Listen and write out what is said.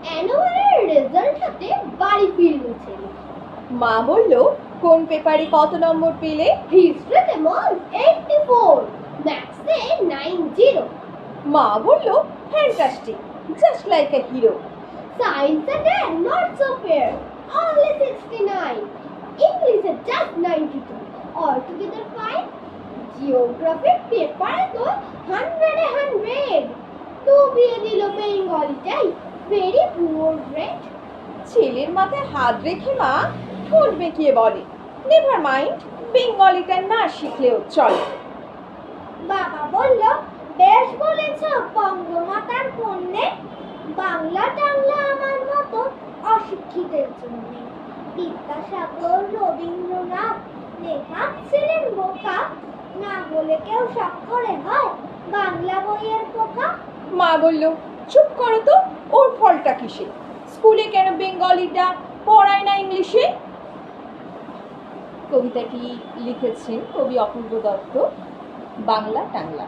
অ্যানুয়ালের result হাতে বাড়ি ফিরল ছেলে। মা বলল, কোন পেপারে কত নম্বর পেলে? হিস্ট্রিতে মন 84, ম্যাথসে 90। মা বলল, fantastic, just like a hero. সায়েন্সে 10, not so fair, only 69। ইংলিশে just 92, altogether 5। জিওগ্রাফির পেপারে তো 100-এ 100। ডুবিয়ে দিল বেঙ্গলিটাই, ভেরি পুয়ার গ্রেড। ছেলের মাথায় হাত রেখে মা ঠোঁট বেঁকিয়ে বলে, নেভার মাইন্ড, বেঙ্গলিটা না শিখলেও চলে। বাবা বলল, বেশ বলেছ বঙ্গমাতার কন্যে, বাংলা টাংলা আমার মতো অশিক্ষিতের জন্য। বিদ্যাসাগর, রবীন্দ্রনাথ, নেহাত ছিলেন বোকা, না বলে কেউ স্বাক্ষরে হয় বাংলা বইয়ের পোকা। মা বলল, চুপ করো তো, ওর ফলটা কিসে? স্কুলে কেন বেঙ্গলিটা পড়ায় না ইংলিশে? কবিতাটি লিখেছেন কবি অপূর্ব দত্ত। বাংলা টাংলা।